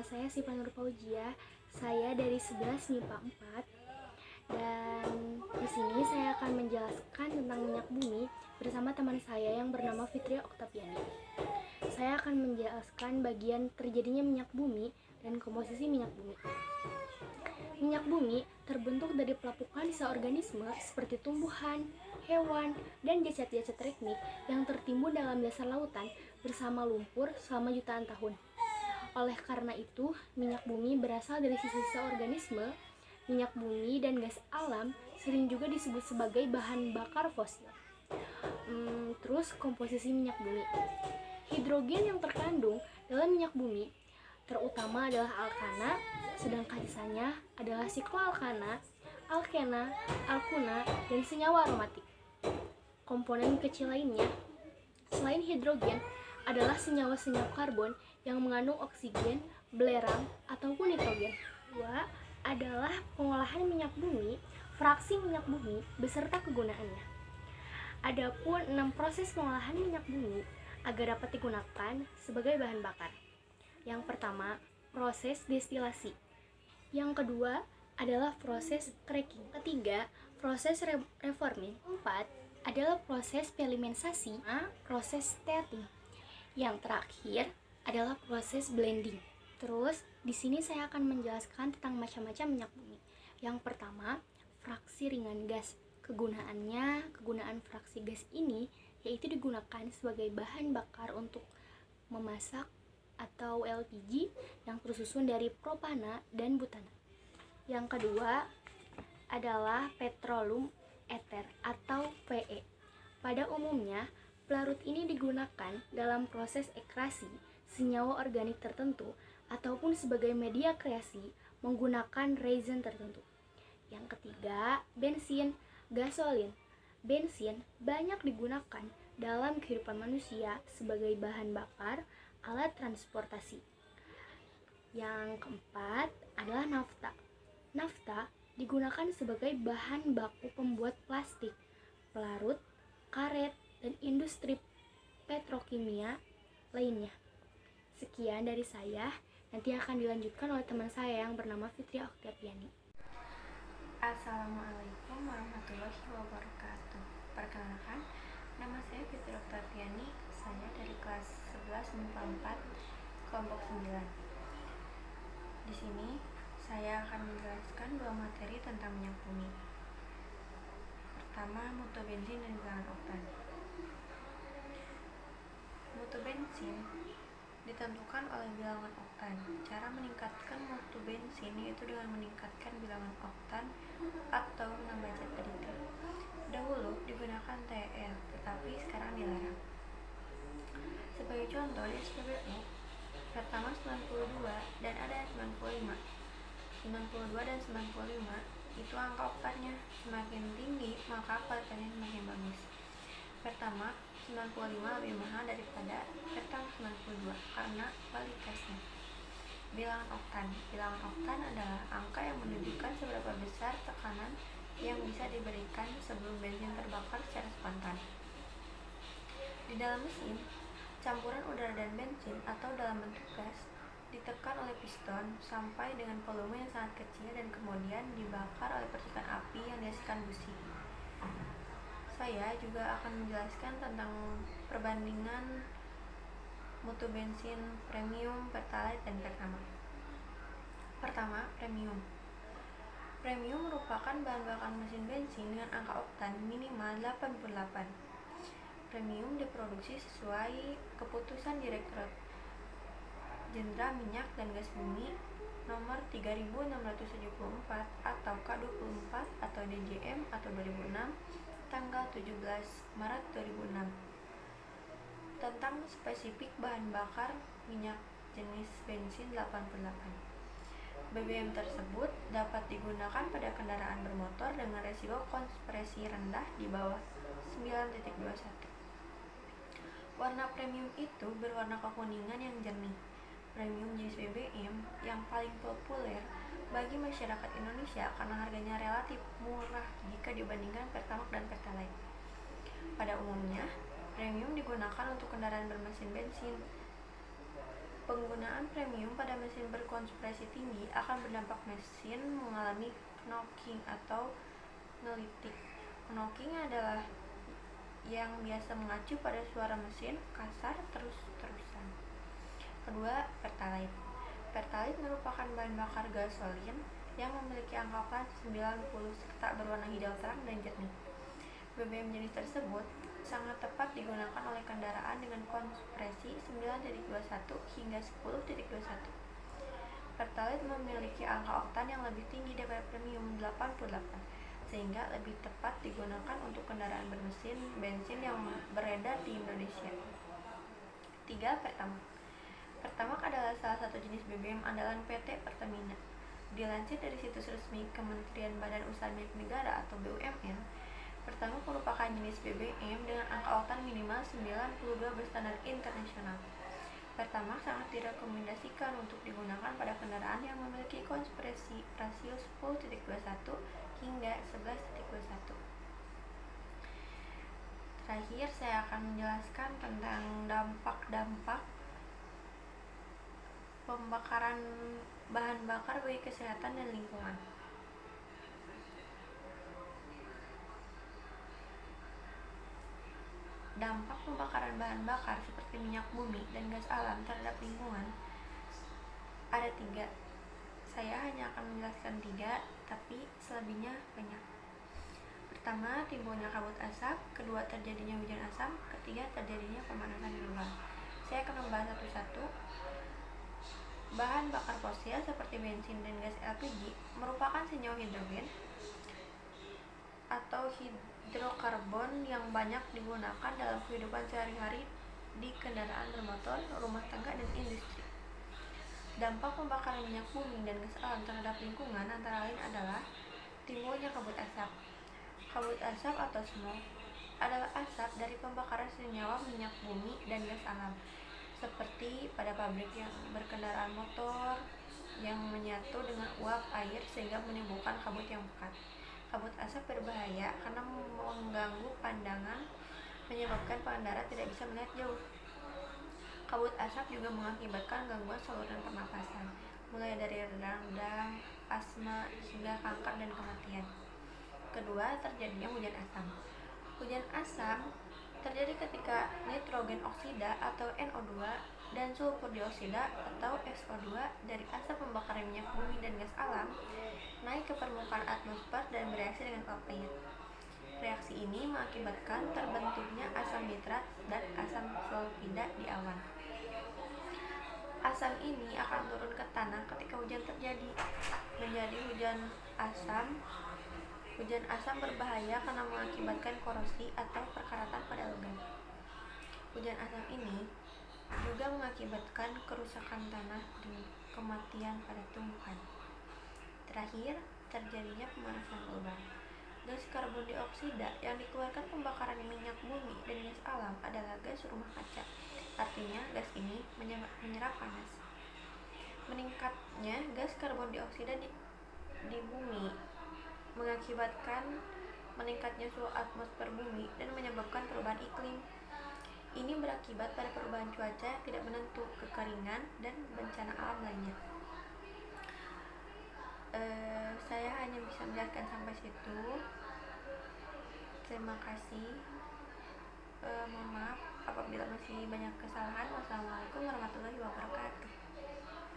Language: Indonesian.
saya Siva Nur Fauzia. Saya dari 11 MIPA 4. Dan di sini saya akan menjelaskan tentang minyak bumi bersama teman saya yang bernama Fitria Oktaviani. Saya akan menjelaskan bagian terjadinya minyak bumi dan komposisi minyak bumi. Minyak bumi terbentuk dari pelapukan sisa organisme seperti tumbuhan, hewan, dan jasad-jasad teknik yang tertimbun dalam dasar lautan bersama lumpur selama jutaan tahun. Oleh karena itu, minyak bumi berasal dari sisa-sisa organisme. Minyak bumi dan gas alam sering juga disebut sebagai bahan bakar fosil. Terus komposisi minyak bumi. Hidrogen yang terkandung dalam minyak bumi terutama adalah alkana, sedangkan sisanya adalah sikloalkana, alkena, alkuna, dan senyawa aromatik. Komponen kecil lainnya selain hidrogen adalah senyawa-senyawa karbon yang mengandung oksigen, belerang, ataupun nitrogen. Kedua adalah pengolahan minyak bumi, fraksi minyak bumi beserta kegunaannya. Adapun 6 proses pengolahan minyak bumi agar dapat digunakan sebagai bahan bakar. Yang pertama, proses destilasi. Yang kedua adalah proses cracking. Ketiga, proses reforming. 4 adalah proses pelimentasi, proses steating. Yang terakhir adalah proses blending. Terus, di sini saya akan menjelaskan tentang macam-macam minyak bumi. Yang pertama, fraksi ringan gas. Kegunaan fraksi gas ini yaitu digunakan sebagai bahan bakar untuk memasak atau LPG yang tersusun dari propana dan butana. Yang kedua adalah petroleum ether atau PE. Pada umumnya, pelarut ini digunakan dalam proses ekstrasi senyawa organik tertentu ataupun sebagai media kreasi menggunakan resin tertentu. Yang ketiga, bensin, gasolin. Bensin banyak digunakan dalam kehidupan manusia sebagai bahan bakar alat transportasi. Yang keempat adalah nafta. Nafta digunakan sebagai bahan baku pembuat plastik, pelarut, karet, dan industri petrokimia lainnya. Sekian dari saya, nanti akan dilanjutkan oleh teman saya yang bernama Fitria Oktaviani. Assalamualaikum warahmatullahi wabarakatuh. Perkenalkan, nama saya Fitria Oktaviani. Saya dari kelas 11 MIPA 4, kelompok 9. Di sini saya akan menjelaskan dua materi tentang minyak bumi. Pertama, mutu bensin dan bilangan oktan. Mutu bensin ditentukan oleh bilangan oktan. Cara meningkatkan mutu bensin yaitu dengan meningkatkan bilangan oktan atau menambah zat aditif. Dahulu digunakan TEL, tetapi sekarang dilarang. Sebagai contoh, di SPBU pertama 92 dan ada 95. 92 dan 95 itu angka oktannya. Semakin tinggi maka kualitasnya semakin bagus. Pertama 95 lebih mahal daripada pertama 92 karena kualitasnya. Bilangan oktan. Bilangan oktan adalah angka yang menunjukkan seberapa besar tekanan yang bisa diberikan sebelum bensin terbakar secara spontan. Di dalam mesin, campuran udara dan bensin atau dalam bentuk gas ditekan oleh piston sampai dengan volume yang sangat kecil dan kemudian dibakar oleh percikan api yang dihasilkan busi. Saya juga akan menjelaskan tentang perbandingan mutu bensin premium, pertalite, dan pertamax. Pertama, premium. Premium merupakan bahan bakar mesin bensin dengan angka oktan minimal 88. Premium diproduksi sesuai keputusan Direktorat Jenderal Minyak dan Gas Bumi nomor 3674 atau K24 atau DJM atau 2006 tanggal 17 Maret 2006 tentang spesifik bahan bakar minyak jenis bensin 88. BBM tersebut dapat digunakan pada kendaraan bermotor dengan resiko kompresi rendah di bawah 9.21. Warna premium itu berwarna kekuningan yang jernih. Premium jenis BBM yang paling populer bagi masyarakat Indonesia karena harganya relatif murah jika dibandingkan Pertamax dan Pertalite. Pada umumnya, premium digunakan untuk kendaraan bermesin bensin. Penggunaan premium pada mesin berkompresi tinggi akan berdampak mesin mengalami knocking atau ngelitik. Knocking adalah yang biasa mengacu pada suara mesin kasar terus-terusan. Kedua, Pertalite. Pertalite merupakan bahan bakar gasolin yang memiliki angka oktan 90 serta berwarna hijau terang dan jernih. BBM jenis tersebut sangat tepat digunakan oleh kendaraan dengan kompresi 9.21 hingga 10.21. Pertalite memiliki angka oktan yang lebih tinggi daripada premium 88, sehingga lebih tepat digunakan untuk kendaraan bermesin bensin yang beredar di Indonesia. 3. Pertamax adalah salah satu jenis BBM andalan PT Pertamina. Dilansir dari situs resmi Kementerian Badan Usaha Milik Negara atau BUMN, Pertamax merupakan jenis BBM dengan angka oktan minimal 92 berstandar internasional. Pertamax sangat direkomendasikan untuk digunakan pada kendaraan yang memiliki kompresi rasio 10.21 hingga 11.21. Terakhir, saya akan menjelaskan tentang dampak-dampak pembakaran bahan bakar bagi kesehatan dan lingkungan. Dampak pembakaran bahan bakar seperti minyak bumi dan gas alam terhadap lingkungan ada 3. Saya hanya akan menjelaskan 3, tapi selebihnya banyak. Pertama, timbulnya kabut asap. Kedua, terjadinya hujan asam. Ketiga, terjadinya pemanasan global. Saya akan membahas satu-satu. Bahan bakar fosil seperti bensin dan gas LPG merupakan senyawa hidrogen atau hidrokarbon yang banyak digunakan dalam kehidupan sehari-hari di kendaraan bermotor, rumah tangga, dan industri. Dampak pembakaran minyak bumi dan gas alam terhadap lingkungan antara lain adalah timbulnya kabut asap. Kabut asap atau smog adalah asap dari pembakaran senyawa minyak bumi dan gas alam, seperti pada pabrik yang berkendaraan motor yang menyatu dengan uap air sehingga menimbulkan kabut yang pekat. Kabut asap berbahaya karena mengganggu pandangan, menyebabkan pengendara tidak bisa melihat jauh. Kabut asap juga mengakibatkan gangguan saluran pernapasan, mulai dari radang, asma, hingga kanker dan kematian. Kedua, terjadinya hujan asam. Hujan asam terjadi ketika nitrogen oksida atau NO2 dan sulfur dioksida atau SO2 dari asap pembakaran minyak bumi dan gas alam naik ke permukaan atmosfer dan bereaksi dengan uap air. Reaksi ini mengakibatkan terbentuknya asam nitrat dan asam sulfida di awan. Asam ini akan turun ke tanah ketika hujan terjadi, menjadi hujan asam. Hujan asam berbahaya karena mengakibatkan korosi atau perkaratan pada logam. Hujan asam ini juga mengakibatkan kerusakan tanah dan kematian pada tumbuhan. Terakhir, terjadinya pemanasan global. Gas karbon dioksida yang dikeluarkan pembakaran minyak bumi dan gas alam adalah gas rumah kaca. Artinya, gas ini menyerap panas. Meningkatnya gas karbon dioksida di bumi mengakibatkan meningkatnya suhu atmosfer bumi dan menyebabkan perubahan iklim. Ini berakibat pada perubahan cuaca yang tidak menentu, kekeringan, dan bencana alam lainnya. Saya hanya bisa menjelaskan sampai situ. Terima kasih. Mohon maaf apabila masih banyak kesalahan. Wassalamualaikum warahmatullahi wabarakatuh.